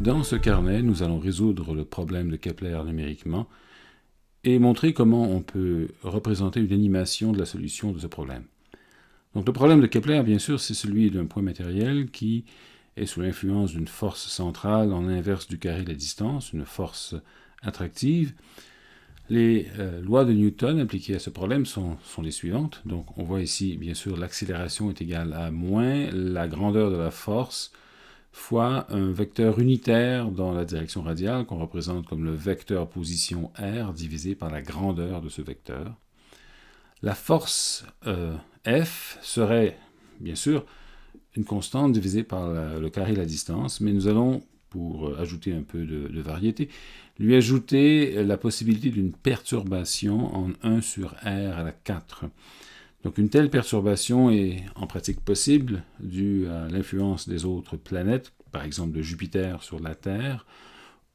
Dans ce carnet, nous allons résoudre le problème de Kepler numériquement et montrer comment on peut représenter une animation de la solution de ce problème. Donc le problème de Kepler, bien sûr, c'est celui d'un point matériel qui est sous l'influence d'une force centrale en inverse du carré de la distance, une force attractive. Les lois de Newton appliquées à ce problème sont les suivantes. Donc on voit ici, bien sûr, l'accélération est égale à moins la grandeur de la force fois un vecteur unitaire dans la direction radiale qu'on représente comme le vecteur position r divisé par la grandeur de ce vecteur. La force F serait, bien sûr, une constante divisée par le carré de la distance, mais nous allons, pour ajouter un peu de variété, lui ajouter la possibilité d'une perturbation en 1 sur r à la 4. Donc une telle perturbation est en pratique possible due à l'influence des autres planètes, par exemple de Jupiter sur la Terre,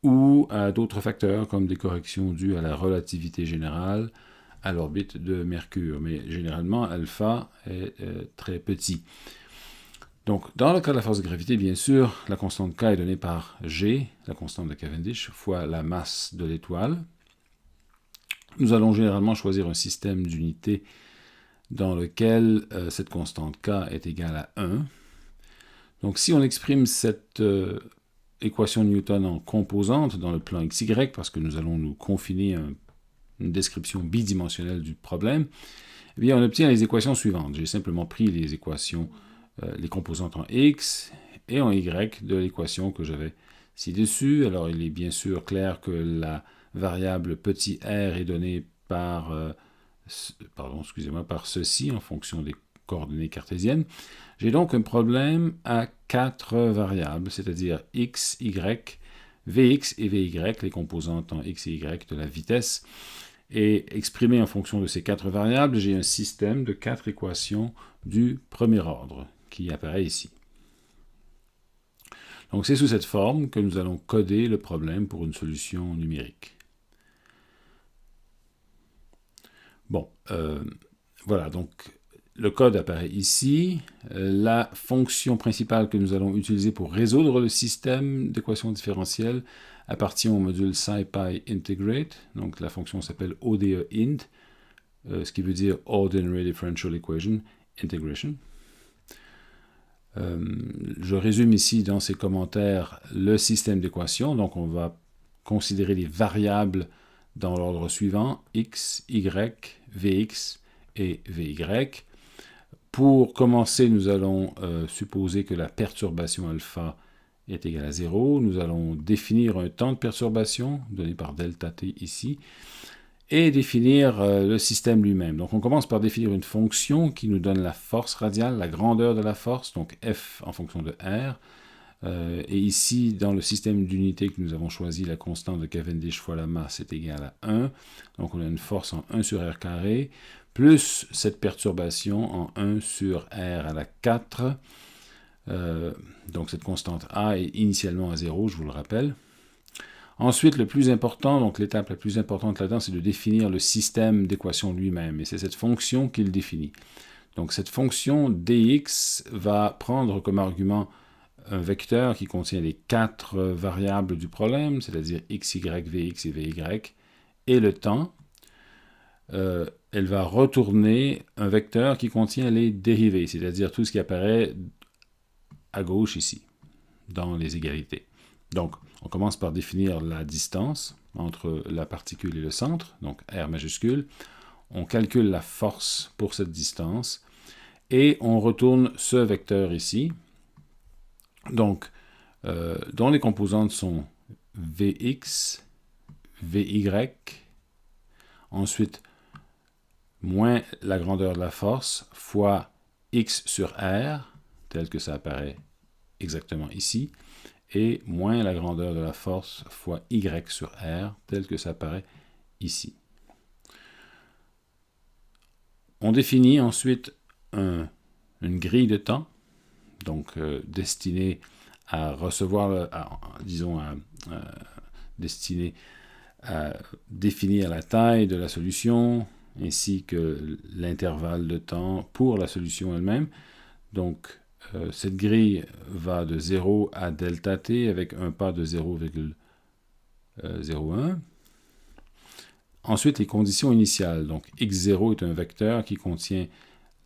ou à d'autres facteurs comme des corrections dues à la relativité générale à l'orbite de Mercure. Mais généralement, alpha est très petit. Donc, dans le cas de la force de gravité, bien sûr, la constante K est donnée par G, la constante de Cavendish, fois la masse de l'étoile. Nous allons généralement choisir un système d'unités dans lequel cette constante K est égale à 1. Donc si on exprime cette équation de Newton en composante dans le plan XY, parce que nous allons nous confiner à une description bidimensionnelle du problème, eh bien on obtient les équations suivantes. J'ai simplement pris les équations, les composantes en X et en Y de l'équation que j'avais ci-dessus. Alors il est bien sûr clair que la variable petit r est donnée par par ceci en fonction des coordonnées cartésiennes. J'ai donc un problème à 4 variables, c'est-à-dire x, y, vx et vy, les composantes en x et y de la vitesse. Et exprimé en fonction de ces 4 variables, j'ai un système de 4 équations du premier ordre qui apparaît ici. Donc c'est sous cette forme que nous allons coder le problème pour une solution numérique. Bon, voilà, donc le code apparaît ici. La fonction principale que nous allons utiliser pour résoudre le système d'équations différentielles appartient au module SciPy Integrate. Donc la fonction s'appelle ODE-int, ce qui veut dire Ordinary Differential Equation Integration. Je résume ici dans ces commentaires le système d'équations. Donc on va considérer les variables dans l'ordre suivant, x, y, vx et vy. Pour commencer, nous allons supposer que la perturbation alpha est égale à 0. Nous allons définir un temps de perturbation, donné par delta t ici, et définir le système lui-même. Donc on commence par définir une fonction qui nous donne la force radiale, la grandeur de la force, donc f en fonction de r. Et ici, dans le système d'unité que nous avons choisi, la constante de Cavendish fois la masse est égale à 1. Donc on a une force en 1 sur r carré, plus cette perturbation en 1 sur r à la 4. Donc cette constante A est initialement à 0, je vous le rappelle. Ensuite, le plus important, donc l'étape la plus importante là-dedans, c'est de définir le système d'équation lui-même. Et c'est cette fonction qu'il définit. Donc cette fonction dx va prendre comme argument un vecteur qui contient les 4 variables du problème, c'est-à-dire x, y, vx et vy, et le temps. Elle va retourner un vecteur qui contient les dérivés, c'est-à-dire tout ce qui apparaît à gauche ici, dans les égalités. Donc, on commence par définir la distance entre la particule et le centre, donc R majuscule. On calcule la force pour cette distance, et on retourne ce vecteur ici, donc, dont les composantes sont Vx, Vy, ensuite moins la grandeur de la force fois x sur r, tel que ça apparaît exactement ici, et moins la grandeur de la force fois y sur r, tel que ça apparaît ici. On définit ensuite une grille de temps, donc destinée à recevoir, destinée à définir la taille de la solution, ainsi que l'intervalle de temps pour la solution elle-même. Donc, Cette grille va de 0 à delta t avec un pas de 0,01. Ensuite, les conditions initiales. Donc, x0 est un vecteur qui contient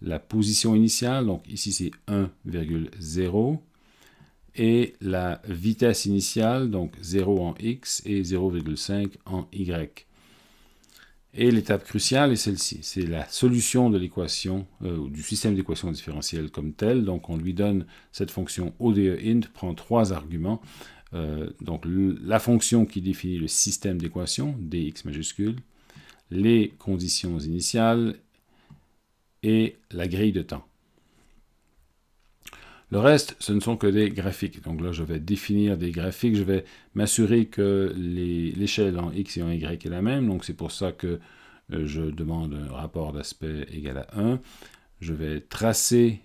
la position initiale. Donc, ici, c'est 1,0. Et la vitesse initiale, donc 0 en x et 0,5 en y. Et l'étape cruciale est celle-ci. C'est la solution de l'équation, du système d'équations différentielles comme tel. Donc, on lui donne cette fonction ODE int, prend 3 arguments. Donc, la fonction qui définit le système d'équations, dx majuscule, les conditions initiales et la grille de temps. Le reste, ce ne sont que des graphiques. Donc là, je vais définir des graphiques. Je vais m'assurer que l'échelle en x et en y est la même. Donc c'est pour ça que je demande un rapport d'aspect égal à 1. Je vais tracer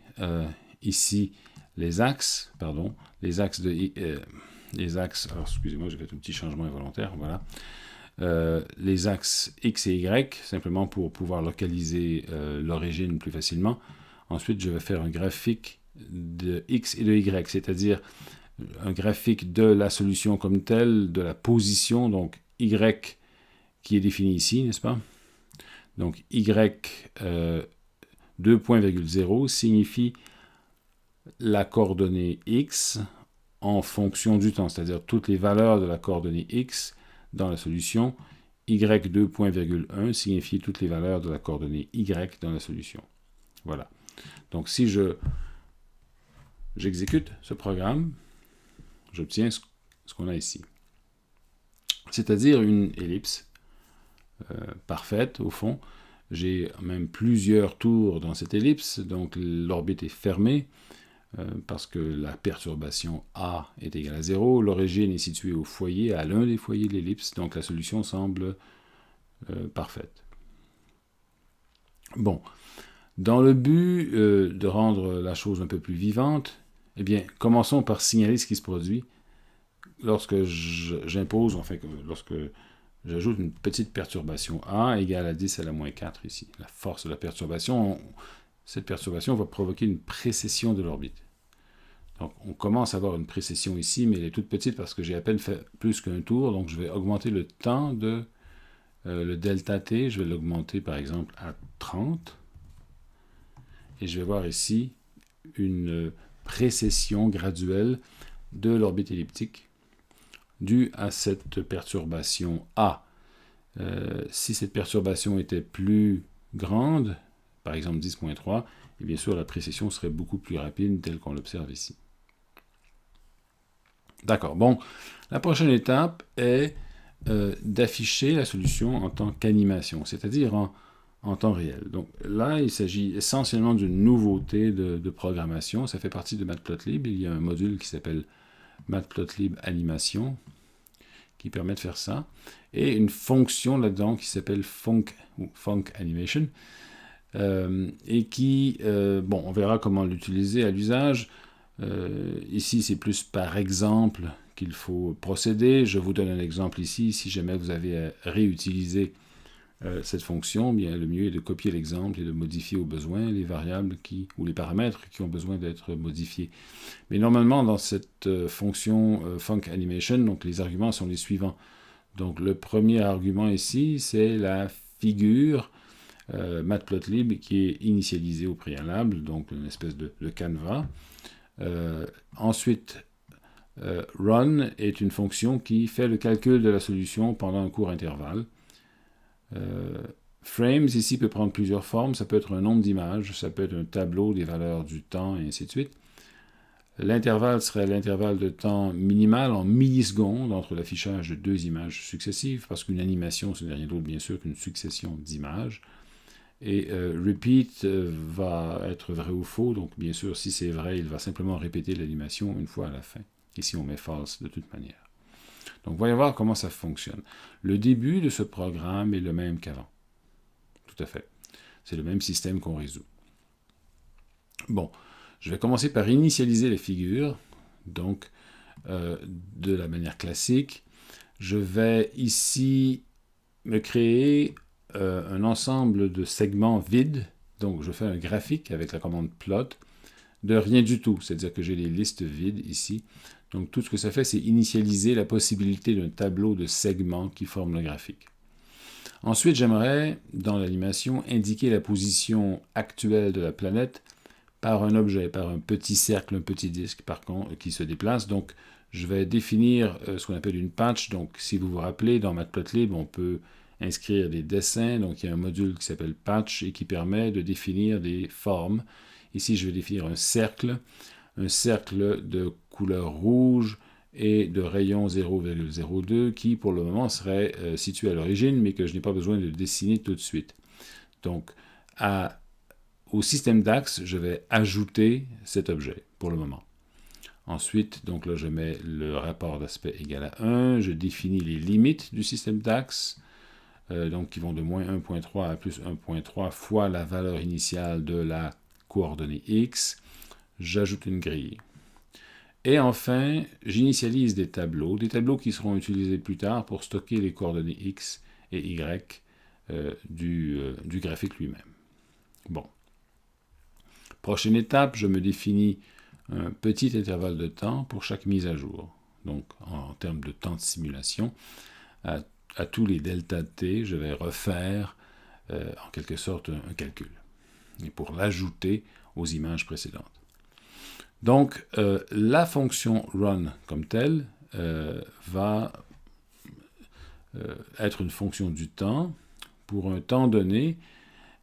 ici les axes, alors excusez-moi, j'ai fait un petit changement involontaire, voilà. Les axes x et y, simplement pour pouvoir localiser l'origine plus facilement. Ensuite, je vais faire un graphique de x et de y, c'est-à-dire un graphique de la solution comme telle, de la position, donc y qui est défini ici, n'est-ce pas? Donc y 2.0 signifie la coordonnée x en fonction du temps, c'est-à-dire toutes les valeurs de la coordonnée x dans la solution. Y 2.1 signifie toutes les valeurs de la coordonnée y dans la solution. Voilà. Donc si j'exécute ce programme, j'obtiens ce qu'on a ici. C'est-à-dire une ellipse parfaite, au fond. J'ai même plusieurs tours dans cette ellipse, donc l'orbite est fermée, parce que la perturbation A est égale à 0. L'origine est située au foyer, à l'un des foyers de l'ellipse, donc la solution semble parfaite. Bon. Dans le but de rendre la chose un peu plus vivante, eh bien, commençons par signaler ce qui se produit lorsque j'impose, enfin, lorsque j'ajoute une petite perturbation A égale à 10 à la moins 4 ici. La force de la perturbation, cette perturbation va provoquer une précession de l'orbite. Donc, on commence à avoir une précession ici, mais elle est toute petite parce que j'ai à peine fait plus qu'un tour, donc je vais augmenter le temps de le delta t, je vais l'augmenter par exemple à 30. Et je vais voir ici une précession graduelle de l'orbite elliptique due à cette perturbation A. Si cette perturbation était plus grande, par exemple 10.3, et bien sûr la précession serait beaucoup plus rapide telle qu'on l'observe ici. D'accord, bon, la prochaine étape est d'afficher la solution en tant qu'animation, c'est-à-dire en temps réel. Donc là, il s'agit essentiellement d'une nouveauté de programmation. Ça fait partie de Matplotlib. Il y a un module qui s'appelle Matplotlib Animation qui permet de faire ça. Et une fonction là-dedans qui s'appelle Func Animation et qui, bon, on verra comment l'utiliser à l'usage. Ici, c'est plus par exemple qu'il faut procéder. Je vous donne un exemple ici. Si jamais vous avez à réutiliser cette fonction, bien, le mieux est de copier l'exemple et de modifier au besoin les variables ou les paramètres qui ont besoin d'être modifiés. Mais normalement, dans cette fonction funcAnimation, donc les arguments sont les suivants. Donc le premier argument ici, c'est la figure Matplotlib qui est initialisée au préalable, donc une espèce de canevas. Ensuite, run est une fonction qui fait le calcul de la solution pendant un court intervalle. Frames, ici, peut prendre plusieurs formes. Ça peut être un nombre d'images, ça peut être un tableau des valeurs du temps, et ainsi de suite. L'intervalle serait l'intervalle de temps minimal en millisecondes entre l'affichage de deux images successives, parce qu'une animation, ce n'est rien d'autre, bien sûr, qu'une succession d'images. Et repeat va être vrai ou faux, donc bien sûr, si c'est vrai, il va simplement répéter l'animation une fois à la fin. Ici, on met false de toute manière. Donc, voyons voir comment ça fonctionne. Le début de ce programme est le même qu'avant. Tout à fait. C'est le même système qu'on résout. Bon, je vais commencer par initialiser les figures, donc de la manière classique. Je vais ici me créer un ensemble de segments vides. Donc, je fais un graphique avec la commande plot. de rien du tout, c'est-à-dire que j'ai les listes vides ici. Donc tout ce que ça fait, c'est initialiser la possibilité d'un tableau de segments qui forme le graphique. Ensuite, j'aimerais, dans l'animation, indiquer la position actuelle de la planète par un objet, par un petit cercle, un petit disque, par contre, qui se déplace. Donc, je vais définir ce qu'on appelle une patch. Donc, si vous vous rappelez, dans Matplotlib, on peut inscrire des dessins. Donc, il y a un module qui s'appelle patch et qui permet de définir des formes. Ici, je vais définir un cercle de couleur rouge et de rayon 0,02 qui, pour le moment, serait situé à l'origine, mais que je n'ai pas besoin de dessiner tout de suite. Donc, au système d'axe, je vais ajouter cet objet pour le moment. Ensuite, donc là, je mets le rapport d'aspect égal à 1. Je définis les limites du système d'axe, donc qui vont de moins 1.3 à plus 1.3 fois la valeur initiale de la coordonnée x. J'ajoute une grille. Et enfin, j'initialise des tableaux qui seront utilisés plus tard pour stocker les coordonnées x et y du graphique lui-même. Bon. Prochaine étape, je me définis un petit intervalle de temps pour chaque mise à jour. Donc, en termes de temps de simulation, à tous les delta t, je vais refaire en quelque sorte un calcul, et pour l'ajouter aux images précédentes. Donc, la fonction run comme telle va être une fonction du temps. Pour un temps donné,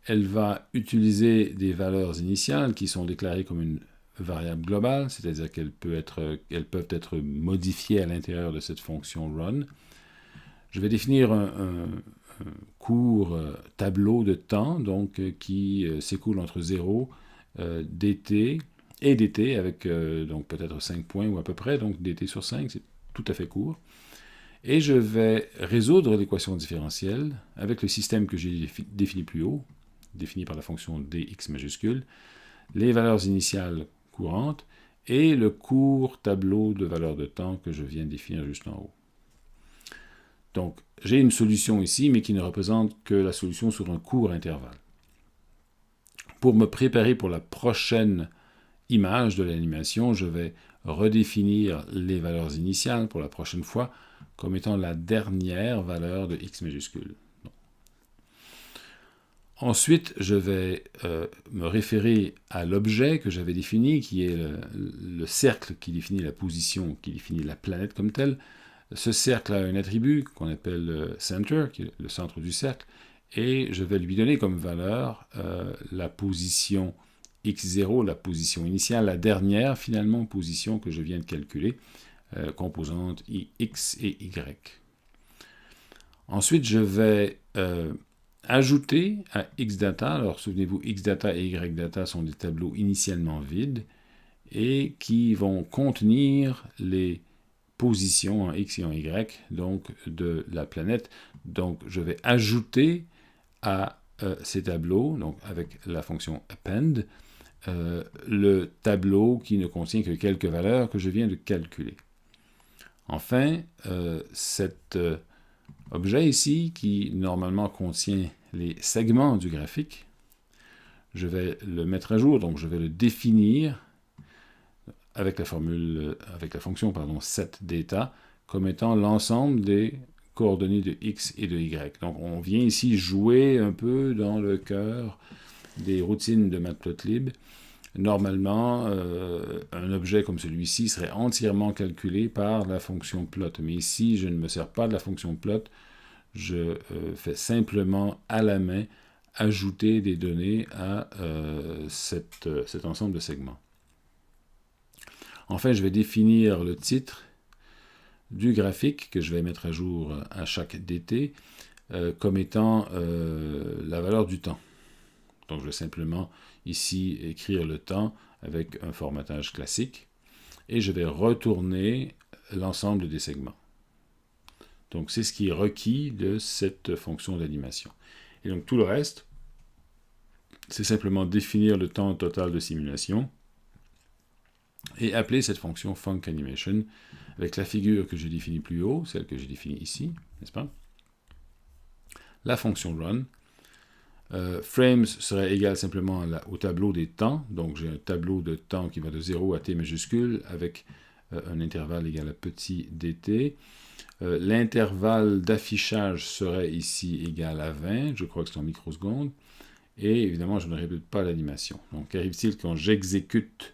elle va utiliser des valeurs initiales qui sont déclarées comme une variable globale, c'est-à-dire qu'elles peuvent être modifiées à l'intérieur de cette fonction run. Je vais définir un court tableau de temps donc, qui s'écoule entre 0, dt, et dt avec donc peut-être 5 points ou à peu près, donc dt sur 5, c'est tout à fait court. Et je vais résoudre l'équation différentielle avec le système que j'ai défini plus haut, défini par la fonction dx majuscule, les valeurs initiales courantes et le court tableau de valeurs de temps que je viens de définir juste en haut. Donc, j'ai une solution ici, mais qui ne représente que la solution sur un court intervalle. Pour me préparer pour la prochaine image de l'animation, je vais redéfinir les valeurs initiales pour la prochaine fois comme étant la dernière valeur de x majuscule. Ensuite, je vais me référer à l'objet que j'avais défini, qui est le cercle qui définit la position, qui définit la planète comme telle. Ce cercle a un attribut qu'on appelle center, qui est le centre du cercle, et je vais lui donner comme valeur la position x0, la position initiale, la dernière finalement position que je viens de calculer, composante x et y. Ensuite, je vais ajouter à xdata, alors souvenez-vous, xdata et ydata sont des tableaux initialement vides et qui vont contenir les positions en x et en y donc de la planète. Donc je vais ajouter à ces tableaux, donc avec la fonction append, le tableau qui ne contient que quelques valeurs que je viens de calculer. Enfin, cet objet ici, qui normalement contient les segments du graphique, je vais le mettre à jour, donc je vais le définir avec la fonction setData comme étant l'ensemble des coordonnées de x et de y. Donc on vient ici jouer un peu dans le cœur des routines de Matplotlib. Normalement, un objet comme celui-ci serait entièrement calculé par la fonction plot. Mais ici, je ne me sers pas de la fonction plot. Je fais simplement à la main ajouter des données à cet ensemble de segments. Enfin, je vais définir le titre du graphique que je vais mettre à jour à chaque dt comme étant la valeur du temps. Donc, je vais simplement ici écrire le temps avec un formatage classique et je vais retourner l'ensemble des segments. Donc, c'est ce qui est requis de cette fonction d'animation. Et donc, tout le reste, c'est simplement définir le temps total de simulation et appeler cette fonction funcAnimation avec la figure que j'ai définie plus haut, celle que j'ai définie ici, n'est-ce pas? La fonction run, Frames serait égal simplement au tableau des temps. Donc j'ai un tableau de temps qui va de 0 à t majuscule avec un intervalle égal à petit dt. L'intervalle d'affichage serait ici égal à 20, je crois que c'est en microsecondes. Et évidemment, je ne répète pas l'animation. Donc qu'arrive-t-il quand j'exécute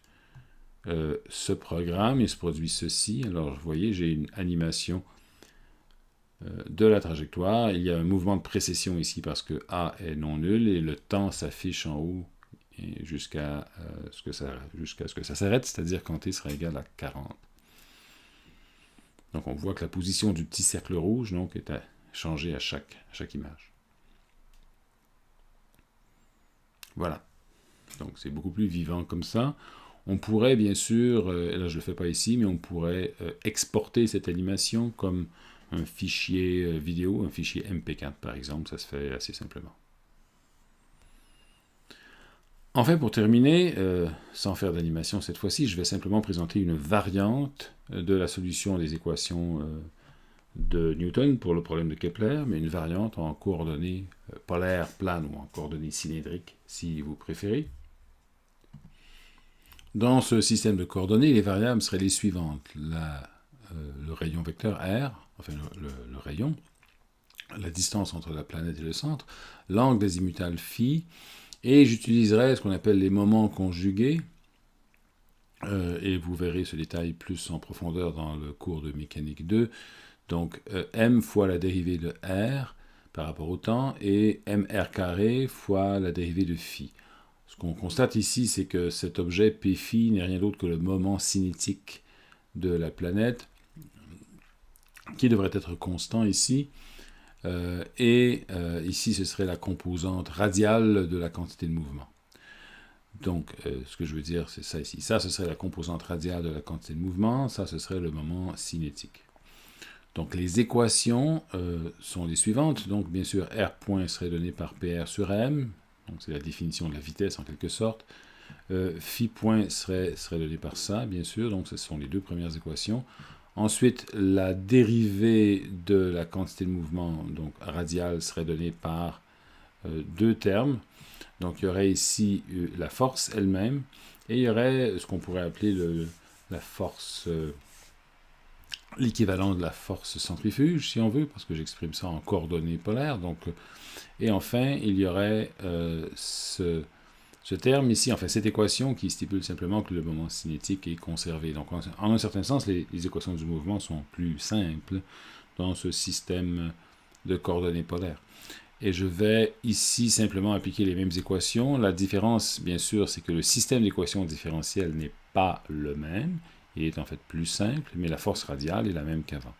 ce programme? Il se produit ceci. Alors vous voyez, j'ai une animation de la trajectoire. Il y a un mouvement de précession ici parce que A est non nul et le temps s'affiche en haut jusqu'à ce que ça s'arrête, c'est-à-dire quand t sera égal à 40. Donc on voit que la position du petit cercle rouge donc, est à changer à chaque image. Voilà. Donc c'est beaucoup plus vivant comme ça. On pourrait bien sûr, et là je ne le fais pas ici, mais on pourrait exporter cette animation comme un fichier vidéo, un fichier MP4 par exemple, ça se fait assez simplement. Enfin, pour terminer, sans faire d'animation cette fois-ci, je vais simplement présenter une variante de la solution des équations de Newton pour le problème de Kepler, mais une variante en coordonnées polaires, planes ou en coordonnées cylindriques, si vous préférez. Dans ce système de coordonnées, les variables seraient les suivantes. Le rayon vecteur R, enfin le rayon, la distance entre la planète et le centre, l'angle azimutal phi, et j'utiliserai ce qu'on appelle les moments conjugués, et vous verrez ce détail plus en profondeur dans le cours de mécanique 2. Donc m fois la dérivée de r par rapport au temps, et mr carré fois la dérivée de phi. Ce qu'on constate ici, c'est que cet objet p phi n'est rien d'autre que le moment cinétique de la planète, qui devrait être constant ici, ici ce serait la composante radiale de la quantité de mouvement. Donc ce que je veux dire c'est ça ici. Ça ce serait la composante radiale de la quantité de mouvement, ça ce serait le moment cinétique. Donc les équations sont les suivantes. Donc bien sûr R point serait donné par PR sur M, donc c'est la définition de la vitesse en quelque sorte. Phi point serait donné par ça, bien sûr, donc ce sont les deux premières équations. Ensuite, la dérivée de la quantité de mouvement, donc radiale, serait donnée par deux termes. Donc il y aurait ici la force elle-même, et il y aurait ce qu'on pourrait appeler la force, l'équivalent de la force centrifuge, si on veut, parce que j'exprime ça en coordonnées polaires. Donc, et enfin, il y aurait ce terme ici, enfin cette équation qui stipule simplement que le moment cinétique est conservé. Donc en un certain sens, les équations du mouvement sont plus simples dans ce système de coordonnées polaires. Et je vais ici simplement appliquer les mêmes équations. La différence, bien sûr, c'est que le système d'équations différentielles n'est pas le même. Il est en fait plus simple, mais la force radiale est la même qu'avant.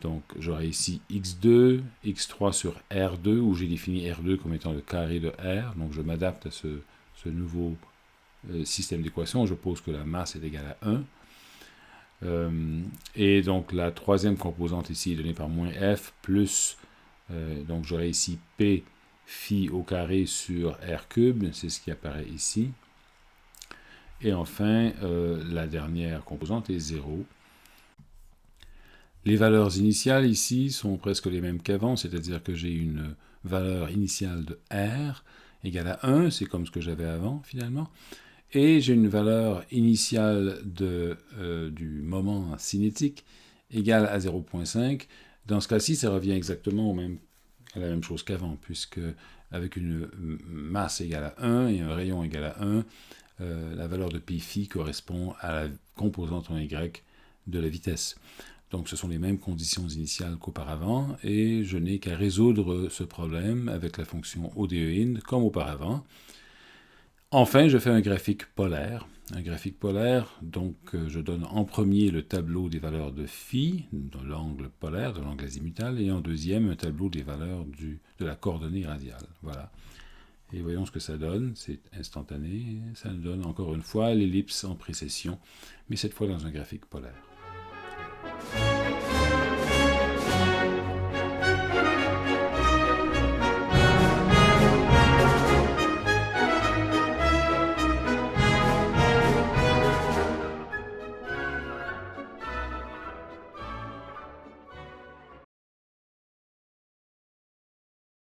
Donc j'aurai ici x2, x3 sur r2, où j'ai défini r2 comme étant le carré de r. Donc je m'adapte à ce nouveau système d'équations. Je pose que la masse est égale à 1. Et donc la troisième composante ici est donnée par moins f plus, donc j'aurai ici p phi au carré sur r cube, c'est ce qui apparaît ici. Et enfin, la dernière composante est 0. Les valeurs initiales ici sont presque les mêmes qu'avant, c'est-à-dire que j'ai une valeur initiale de R égale à 1, c'est comme ce que j'avais avant finalement, et j'ai une valeur initiale du moment cinétique égale à 0,5. Dans ce cas-ci, ça revient exactement à la même chose qu'avant, puisque avec une masse égale à 1 et un rayon égal à 1, la valeur de pi phi correspond à la composante en Y de la vitesse. Donc ce sont les mêmes conditions initiales qu'auparavant, et je n'ai qu'à résoudre ce problème avec la fonction ODE-IN comme auparavant. Enfin, je fais un graphique polaire. Un graphique polaire, donc je donne en premier le tableau des valeurs de phi, de l'angle polaire, de l'angle azimutal, et en deuxième un tableau des valeurs de la coordonnée radiale. Voilà. Et voyons ce que ça donne, c'est instantané, ça nous donne encore une fois l'ellipse en précession, mais cette fois dans un graphique polaire.